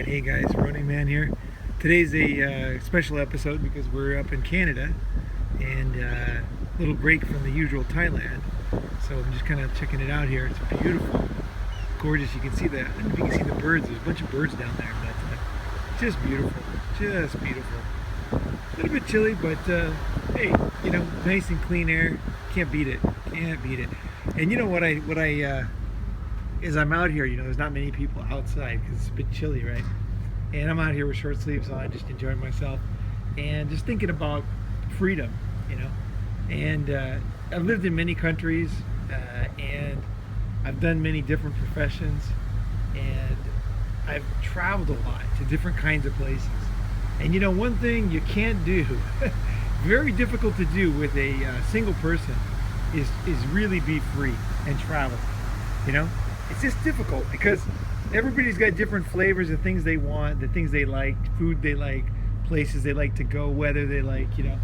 Hey guys, Ronin Man here. Today's a special episode because we're up in Canada and a little break from the usual Thailand. So I'm just kind of checking it out here. It's beautiful, gorgeous. You can see that. I don't know if you can see the birds. There's a bunch of birds down there, but just beautiful, just beautiful. A little bit chilly, but hey, you know, nice and clean air. Can't beat it. Can't beat it. And you know what I as I'm out here, you know, there's not many people outside because it's a bit chilly, right? And I'm out here with short sleeves on, just enjoying myself and just thinking about freedom, you know. And I've lived in many countries and I've done many different professions, and I've traveled a lot to different kinds of places. And you know, one thing you can't do, very difficult to do with a single person, is really be free and travel, you know. It's just difficult because everybody's got different flavors of things they want, the things they like, food they like, places they like to go, weather they like, you know.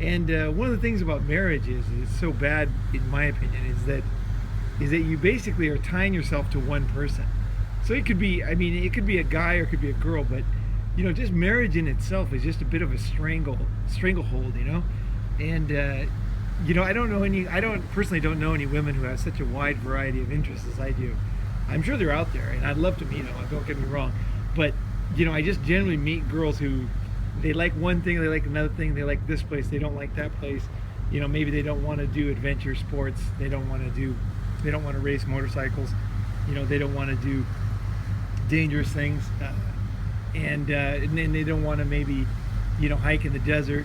And one of the things about marriage is so bad, in my opinion, is that you basically are tying yourself to one person. So it could be, I mean, it could be a guy or it could be a girl, but you know, just marriage in itself is just a bit of a stranglehold, you know. And you know, I personally don't know any women who have such a wide variety of interests as I do. I'm sure they're out there, and I'd love to meet them, don't get me wrong. But, you know, I just generally meet girls who, they like one thing, they like another thing, they like this place, they don't like that place. You know, maybe they don't want to do adventure sports, they don't want to race motorcycles, you know, they don't want to do dangerous things, and then they don't want to maybe, you know, hike in the desert,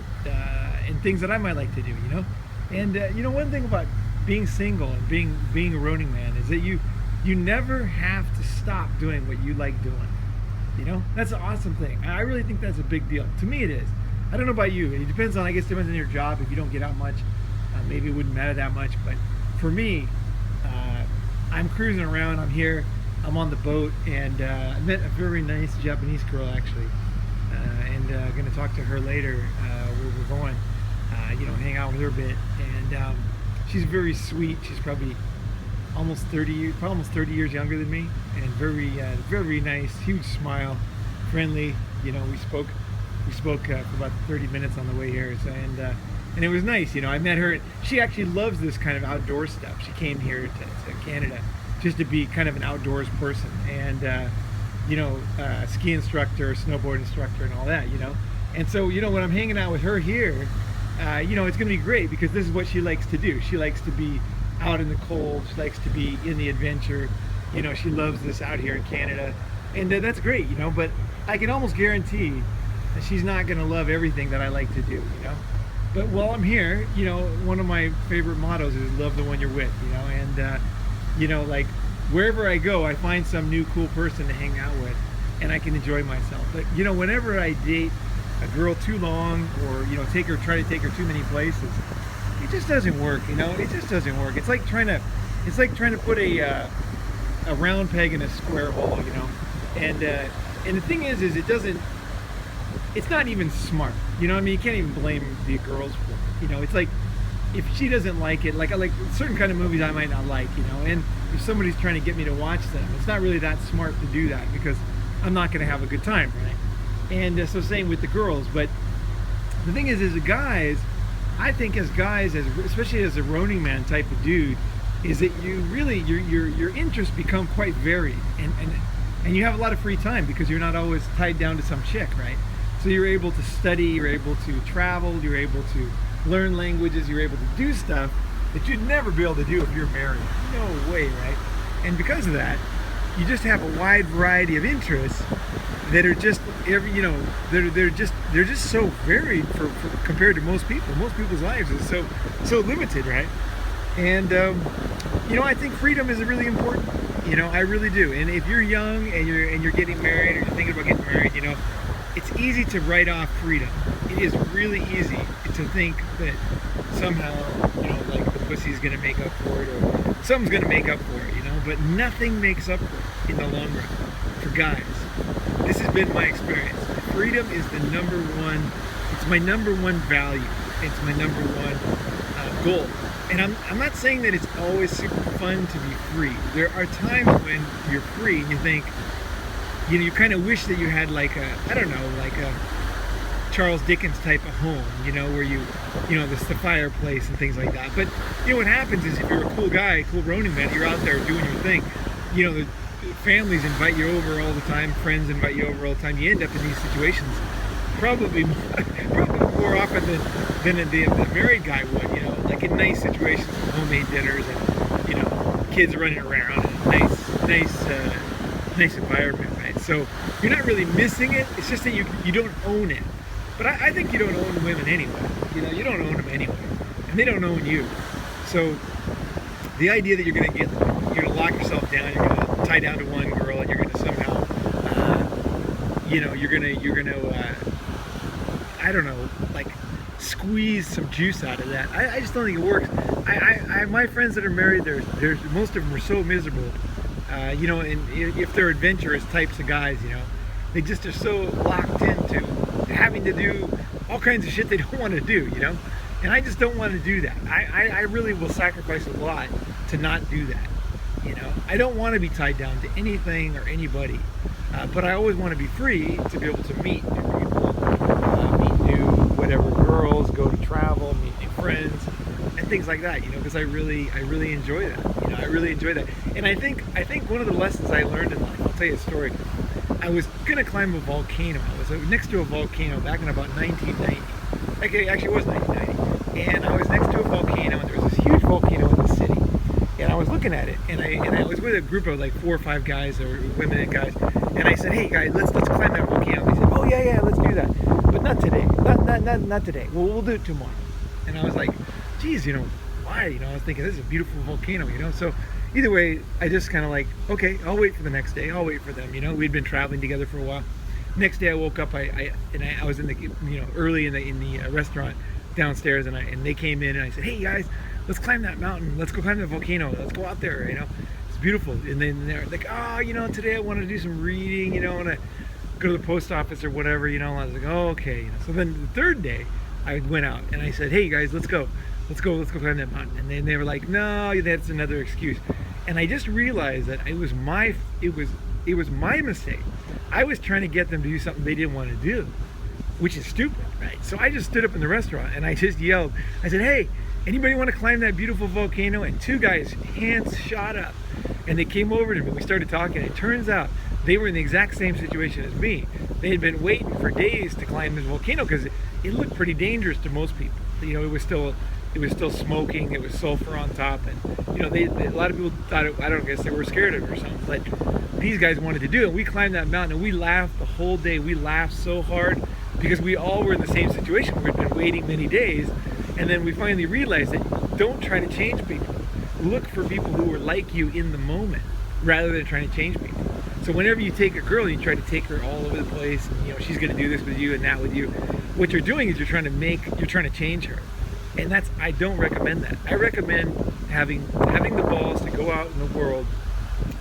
and things that I might like to do, you know. And you know, one thing about being single and being a Ronin man is that you never have to stop doing what you like doing. You know, that's an awesome thing. I really think that's a big deal. To me, it is. I don't know about you. It depends on, I guess, depends on your job. If you don't get out much, maybe it wouldn't matter that much. But for me, I'm cruising around. I'm here. I'm on the boat, and I met a very nice Japanese girl actually, and going to talk to her later. Where we're going. You know, hang out with her a bit, and she's very sweet. She's probably almost 30 years younger than me, and very nice, huge smile, friendly. You know, we spoke for about 30 minutes on the way here, so, and it was nice. You know, I met her. She actually loves this kind of outdoor stuff. She came here to Canada just to be kind of an outdoors person, and you know, ski instructor, snowboard instructor, and all that. You know, and so, you know, when I'm hanging out with her here, you know, it's going to be great because this is what she likes to do. She likes to be out in the cold. She likes to be in the adventure. You know, she loves this out here in Canada, and that's great, you know. But I can almost guarantee that she's not going to love everything that I like to do, you know. But while I'm here, you know, one of my favorite mottos is love the one you're with, you know. And you know, like wherever I go, I find some new cool person to hang out with, and I can enjoy myself. But you know, whenever I date a girl too long, or you know, try to take her too many places, it just doesn't work, you know. It just doesn't work. It's like trying to put a round peg in a square hole, you know. And the thing is it's not even smart, you know. I mean, you can't even blame the girls for it, you know. It's like, if she doesn't like it, like I like certain kind of movies I might not like, you know, and if somebody's trying to get me to watch them, it's not really that smart to do that because I'm not going to have a good time, right? And so same with the girls. But the thing is as guys, I think as guys, especially as a Ronin man type of dude, is that you really, your interests become quite varied, and you have a lot of free time because you're not always tied down to some chick, right? So you're able to study, you're able to travel, you're able to learn languages, you're able to do stuff that you'd never be able to do if you're married. No way, right? And because of that, you just have a wide variety of interests that are just you know, they're just so varied for compared to most people. Most people's lives is so limited, right? And you know, I think freedom is really important. You know, I really do. And if you're young and you're getting married, or you're thinking about getting married, you know, it's easy to write off freedom. It is really easy to think that somehow, you know, like the pussy's gonna make up for it, or something's gonna make up for it, you know. But nothing makes up for it in the long run for guys. This has been my experience. Freedom is the number one. It's my number one value. It's my number one goal. And I'm not saying that it's always super fun to be free. There are times when you're free and you think, you kind of wish that you had like a, I don't know, like a Charles Dickens type of home, where the fireplace and things like that. But what happens is, if you're a cool guy, cool Ronin man, you're out there doing your thing. The families invite you over all the time, friends invite you over all the time. You end up in these situations probably more often than the married guy would. Like in nice situations, with homemade dinners and kids running around, and nice environment, right? So you're not really missing it. It's just that you don't own it. But I think you don't own women anyway. You don't own them anyway, and they don't own you. So the idea that you're going to lock yourself down, you're going to tie down to one girl, and you're going to somehow, you're going to, I don't know, like squeeze some juice out of that. I just don't think it works. I my friends that are married, there's most of them are so miserable. And if they're adventurous types of guys, they just are so locked into having to do all kinds of shit they don't want to do, and I just don't want to do that. I really will sacrifice a lot to not do that. I don't want to be tied down to anything or anybody, but I always want to be free to be able to meet new people, meet new whatever girls, go to travel, meet new friends, and things like that. Because I really enjoy that. I really enjoy that. And I think one of the lessons I learned in life. I'll tell you a story. I was going to climb a volcano. I was next to a volcano back in about 1990. Actually, it was 1990. And I was next to a volcano, and there was this huge volcano in the city. And I was looking at it, and I was with a group of like 4 or 5 guys, or women and guys. And I said, "Hey guys, let's climb that volcano." They said, "Oh yeah, let's do that, but not today. Not today. Well, we'll do it tomorrow." And I was like, "Geez, why?" I was thinking, this is a beautiful volcano, So either way, I just kind of like, okay, I'll wait for the next day. I'll wait for them. We'd been traveling together for a while. Next day, I woke up. I was in the early in the restaurant downstairs, and they came in, and I said, "Hey guys, let's climb that mountain. Let's go climb the volcano. Let's go out there. It's beautiful." And then they're like, "Oh, today I want to do some reading. I want to go to the post office or whatever. And I was like, "Oh, okay." So then the third day, I went out and I said, "Hey guys, let's go climb that mountain." And then they were like, "No, that's another excuse." And I just realized that it was my mistake. I was trying to get them to do something they didn't want to do, which is stupid, right? So I just stood up in the restaurant and I just yelled. I said, "Hey, anybody want to climb that beautiful volcano?" And 2 guys' hands shot up, and they came over to me. We started talking. It turns out they were in the exact same situation as me. They had been waiting for days to climb this volcano because it looked pretty dangerous to most people. It was still smoking. It was sulfur on top, and a lot of people thought I don't guess they were scared of it or something. But these guys wanted to do it. We climbed that mountain, and we laughed the whole day. We laughed so hard because we all were in the same situation. We'd been waiting many days, and then we finally realized that don't try to change people. Look for people who are like you in the moment, rather than trying to change people. So whenever you take a girl and you try to take her all over the place, and she's going to do this with you and that with you, what you're doing is you're trying to change her. And I don't recommend that. I recommend having the balls to go out in the world,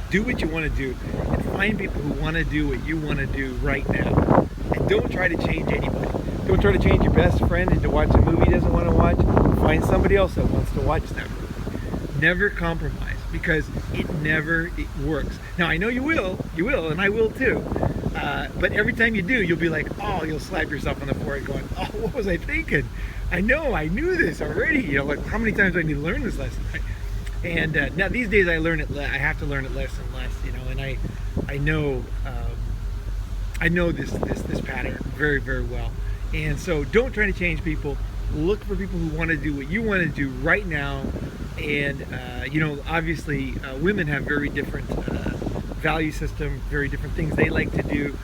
do what you want to do, and find people who want to do what you want to do right now. And don't try to change anybody. Don't try to change your best friend into watch a movie he doesn't want to watch. Find somebody else that wants to watch that movie. Never compromise, because it works. Now I know you will, and I will too. But every time you do, you'll be like, you'll slap yourself on the forehead going, "Oh, what was I thinking? I knew this already." Like, how many times do I need to learn this lesson? Right? And now these days I have to learn it less and less, and I know this pattern very, very well. And so don't try to change people. Look for people who want to do what you want to do right now. And obviously women have very different value system, very different things they like to do,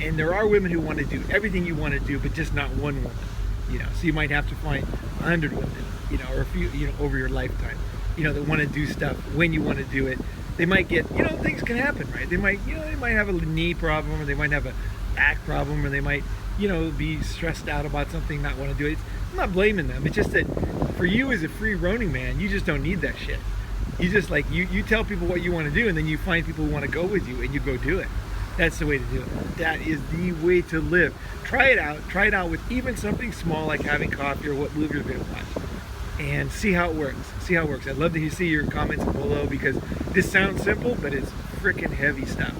and there are women who want to do everything you want to do, but just not one woman. So you might have to find 100 women, or a few, over your lifetime, that want to do stuff when you want to do it. They might get, things can happen, right? They might have a knee problem, or they might have a back problem, or they might, be stressed out about something, not want to do it. I'm not blaming them. It's just that for you as a free Ronin man, you just don't need that shit. You just you tell people what you want to do, and then you find people who want to go with you, and you go do it. That's the way to do it. That is the way to live. Try it out with even something small like having coffee or what movie you're going to watch, and see how it works. I'd love to see your comments below, because this sounds simple, but it's freaking heavy stuff.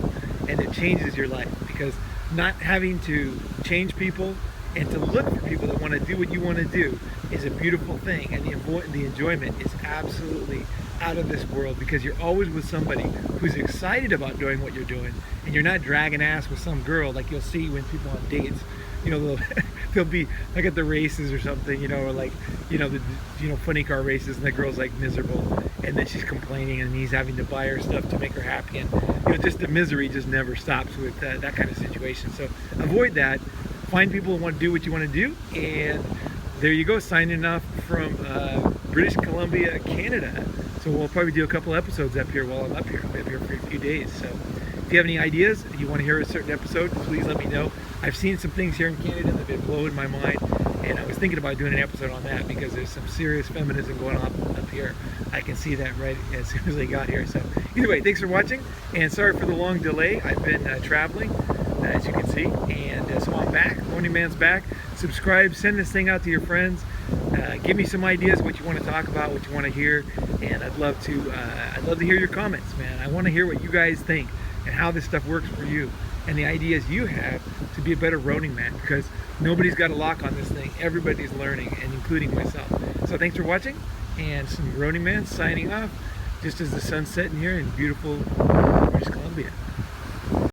and it changes your life, because not having to change people and to look for people that want to do what you want to do is a beautiful thing, and the enjoyment is absolutely out of this world, because you're always with somebody who's excited about doing what you're doing, and you're not dragging ass with some girl like you'll see when people on dates, you know, they'll be like at the races or something, you know, or like, you know, the funny car races, and the girl's like miserable, and then she's complaining, and he's having to buy her stuff to make her happy, and you know, just the misery just never stops with that kind of situation. So avoid that. Find people who want to do what you want to do, and there you go, signing off from British Columbia, Canada. So we'll probably do a couple episodes up here while I'm up here. I'll be up here for a few days. So if you have any ideas, if you want to hear a certain episode, please let me know. I've seen some things here in Canada that have been blowing my mind, and I was thinking about doing an episode on that, because there's some serious feminism going on up here. I can see that right as soon as I got here. So either way, thanks for watching, and sorry for the long delay. I've been traveling, as you can see, and so I'm back. Ronin Man's back. Subscribe, send this thing out to your friends. Give me some ideas what you want to talk about, what you want to hear, and I'd love to hear your comments, man. I want to hear what you guys think and how this stuff works for you, and the ideas you have to be a better Ronin man, because nobody's got a lock on this thing. Everybody's learning, and including myself. So thanks for watching, and some Ronin Man signing off just as the sun's setting here in beautiful British Columbia.